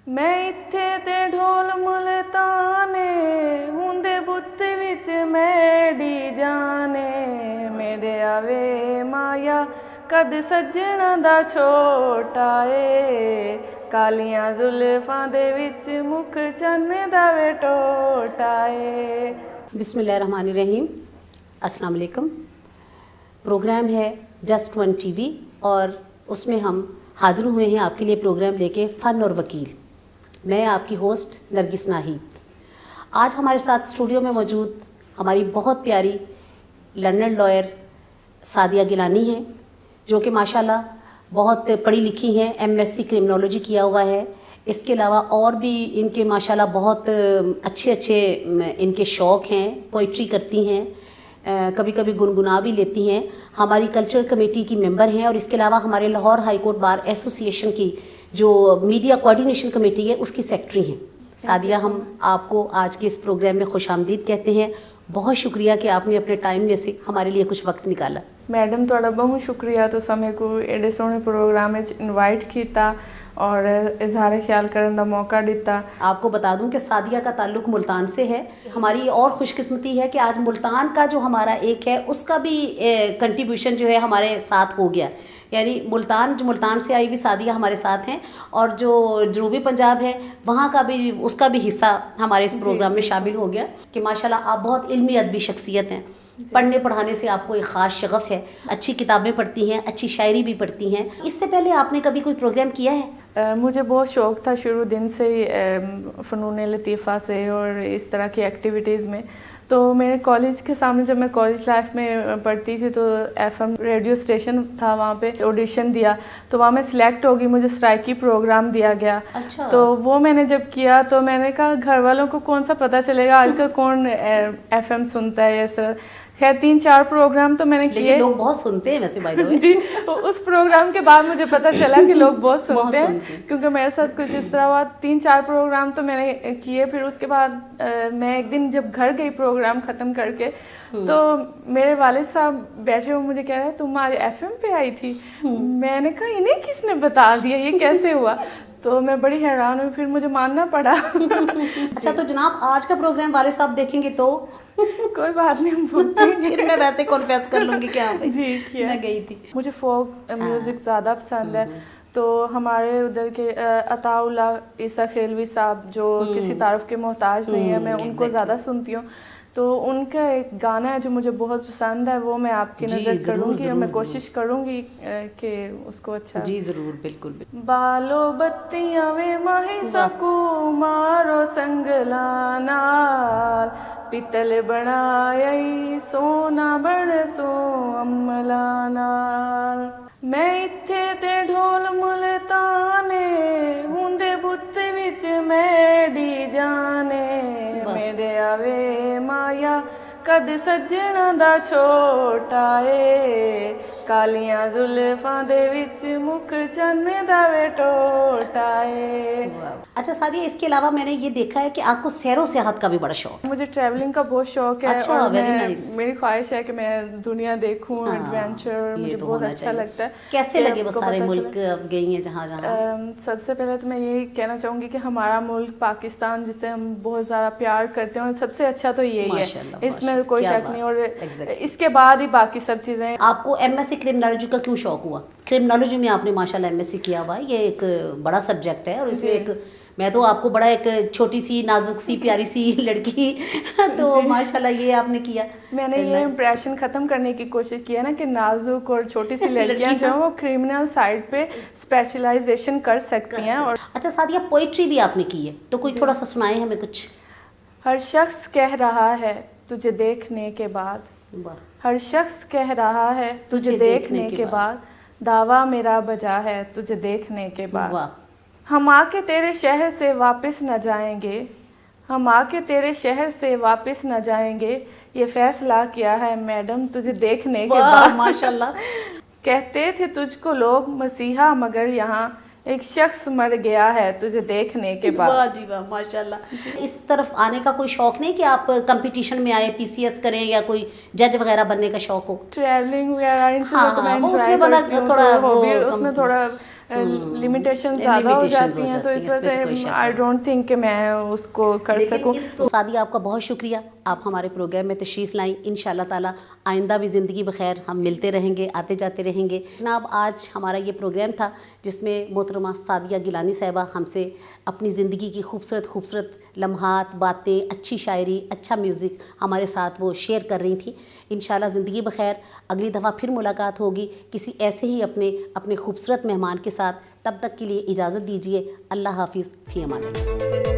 ਮੈਂ ਇੱਥੇ ਤੇ ਢੋਲ ਮੁਲਤਾਨੇ ਹੁੰਦੇ ਬੁੱਤ ਵਿੱਚ ਮੈਡੀ ਜਾਣੇ ਮੇਰੇ ਆਵੇ ਮਾਇਆ ਕਦ ਸੱਜਣਾ ਦਾ ਛੋਟਾ ਏ ਕਾਲੀਆਂ ਜ਼ੁਲਫਾਂ ਦੇ ਵਿੱਚ ਮੁਖ ਚੰਨ ਦਾ ਵੇ ਟੋਟਾ ਏ। बिस्मिल्लाहिर्रहमानिर्रहीम। अस्सलाम वालेकुम। प्रोग्राम है जस्ट वन टीवी और उसमें हम हाज़िर हुए हैं आपके लिए प्रोग्राम लेके फ़न और वकील। मैं आपकी होस्ट नरगिस नाहिद। आज हमारे साथ स्टूडियो में मौजूद हमारी बहुत प्यारी लंदन लॉयर सादिया गिलानी हैं, जो कि माशाल्लाह बहुत पढ़ी लिखी हैं, MSc क्रिमिनोलॉजी किया हुआ है। इसके अलावा और भी इनके माशाल्लाह बहुत अच्छे इनके शौक़ हैं, पोइट्री करती हैं, कभी कभी गुनगुना भी लेती हैं। हमारी कल्चरल कमेटी की मेंबर हैं और इसके अलावा हमारे Lahore high court bar association की जो मीडिया कोऑर्डिनेशन कमेटी है उसकी सेक्रेटरी हैं। सादिया, हम आपको आज के इस प्रोग्राम में खुशामदीद कहते हैं। बहुत शुक्रिया कि आपने अपने टाइम में से हमारे लिए कुछ वक्त निकाला। मैडम तुहाडा बहुत शुक्रिया, तुसां मेरे को एडे सोहने प्रोग्राम में इनवाइट किया और इजहार ख्याल करने का मौका दिता। आपको बता दूं कि सादिया का ताल्लुक़ मुल्तान से है। हमारी और खुशकिस्मती है कि आज मुल्तान का जो हमारा एक है उसका भी कंट्रीब्यूशन जो है हमारे साथ हो गया। यानी मुल्तान से आई भी सादिया हमारे साथ हैं और जो जनूबी पंजाब है वहाँ का भी उसका भी हिस्सा हमारे इस प्रोग्राम में शामिल हो गया कि माशाल्लाह आप बहुत इल्मी अदबी शख्सियत हैं। पढ़ने पढ़ाने से आपको एक ख़ास शगफ़ है, अच्छी किताबें पढ़ती हैं, अच्छी शायरी भी पढ़ती हैं। इससे पहले आपने कभी कोई प्रोग्राम किया है? मुझे बहुत शौक़ था शुरू दिन से ही फ़नून लतीफ़ा से और इस तरह की एक्टिविटीज़ में। तो मेरे कॉलेज के सामने जब मैं कॉलेज लाइफ में पढ़ती थी तो FM रेडियो स्टेशन था, वहाँ पे ऑडिशन दिया तो वहाँ मैं सिलेक्ट होगी, मुझे स्ट्राइकी प्रोग्राम दिया गया। अच्छा। तो वो मैंने जब किया तो मैंने कहा घर वालों को कौन सा पता चलेगा आजकल कौन FM सुनता है ये सब। खैर 3-4 प्रोग्राम तो मैंने किए। लोग बहुत सुनते हैं वैसे बाय द वे। जी, उस प्रोग्राम के बाद मुझे पता चला कि लोग बहुत सुनते हैं, क्योंकि मेरे साथ कुछ इस तरह हुआ। 3-4 प्रोग्राम तो मैंने किए। फिर उसके बाद मैं एक दिन जब घर गई प्रोग्राम ख़त्म करके तो मेरे वालिद साहब बैठे हुए मुझे कह रहे हैं तुम आज FM पे आई थी। मैंने कहा इन्हें किसने बता दिया, ये कैसे हुआ? तो मैं बड़ी हैरान हुई, फिर मुझे मानना पड़ा। अच्छा, तो जनाब आज का प्रोग्राम वाले साहब देखेंगे तो कोई बात नहीं, हम फिर मैं वैसे कॉन्फेस कर लूँगी कि हाँ भाई जी मैं गई थी। मुझे फोक म्यूज़िक ज़्यादा पसंद है। तो हमारे उधर के अताउल्लाह ईसा खेलवी साहब जो किसी तारीफ़ के मोहताज नहीं है, मैं उनको ज़्यादा सुनती हूँ। तो उनका एक गाना है जो मुझे बहुत पसंद है, वो मैं आपकी नज़र करूँगी और मैं कोशिश करूँगी कि उसको अच्छा। जी ज़रूर, बिल्कुल। बालो बत्तियां वे माही सकू मारो संगला नाल पितल बनाई सोना बन सो अमला नाल मैं इत्थे ते ढोल मुल्ताने हुंदे बुत्त विच मैडी जाने मेरे आवे माया कद सज्जणा दा छोटा ए कालियां जुल्फां दे विच मुख चन्न दा वे टोटा ए। अच्छा सादिया, इसके अलावा मैंने ये देखा है कि आपको सैरो सियाहत का भी बड़ा शौक है। मुझे ट्रैवलिंग का बहुत शौक है। अच्छा, और मेरी ख्वाहिश है कि मैं दुनिया देखूं, एडवेंचर मुझे बहुत अच्छा लगता है। कैसे लगे वो सारे मुल्क अब गई हैं जहाँ जहाँ? सबसे पहले तो मैं यही कहना चाहूँगी कि हमारा मुल्क पाकिस्तान जिसे हम बहुत ज़्यादा प्यार करते हैं और सबसे अच्छा तो यही है, इसमें कोई शक नहीं। और इसके बाद ही बाकी सब चीज़ें। आपको MSc क्रिमिनोलॉजी का क्यों शौक हुआ? क्रिमिनोलॉजी में आपने माशाल्लाह MSc किया हुआ है, ये एक बड़ा सब्जेक्ट है और इसमें एक मैं तो आपको बड़ा एक छोटी सी नाजुक सी प्यारी सी लड़की तो माशाल्लाह ये आपने किया। मैंने ये इम्प्रेशन ख़त्म करने की कोशिश की है ना कि नाजुक और छोटी सी लड़कियां जो हैं वो क्रिमिनल साइड पे स्पेशलाइजेशन कर सकती हैं। और अच्छा सादिया, पोइट्री भी आपने की है तो कोई थोड़ा सा सुनाए हमें कुछ। हर शख्स कह रहा है तुझे देखने के बाद, हर शख्स कह रहा है तुझे देखने के बाद, दावा मेरा बजा है तुझे देखने के बाद। हम आके तेरे शहर से वापस न जाएंगे, हम आके तेरे शहर से वापस न जाएंगे, ये फैसला किया है मैडम तुझे देखने के बाद। माशाल्लाह। कहते थे तुझको लोग मसीहा, मगर यहाँ एक शख्स मर गया है तुझे देखने के बाद। वाह जी वाह, माशाल्लाह। इस तरफ आने का कोई शौक नहीं कि आप कंपटीशन में आए, PCS करें या कोई जज वगैरह बनने का शौक हो? ट्रैवलिंग वगैरह इन चीज़ों को मैं उसमें बड़ा थोड़ा उसमें थोड़ा लिमिटेशन ज़्यादा हो जाती हैं, तो इस वजह से आई डोंट थिंक कि मैं उसको कर सकूं। तो सादिया आपका बहुत शुक्रिया, आप हमारे प्रोग्राम में तशरीफ़ लाई। इंशाल्लाह ताला आइंदा भी ज़िंदगी बखैर हम मिलते रहेंगे, आते जाते रहेंगे। जनाब, आज हमारा ये प्रोग्राम था जिसमें मोहतरमा सादिया गिलानी साहिबा हमसे अपनी ज़िंदगी की खूबसूरत लम्हात, बातें, अच्छी शायरी, अच्छा म्यूज़िक हमारे साथ वो शेयर कर रही थी। इंशाल्लाह ज़िंदगी बखैर अगली दफ़ा फिर मुलाकात होगी किसी ऐसे ही अपने खूबसूरत मेहमान के साथ। तब तक के लिए इजाज़त दीजिए। अल्लाह हाफिज़, फ़ी अमान अल्लाह।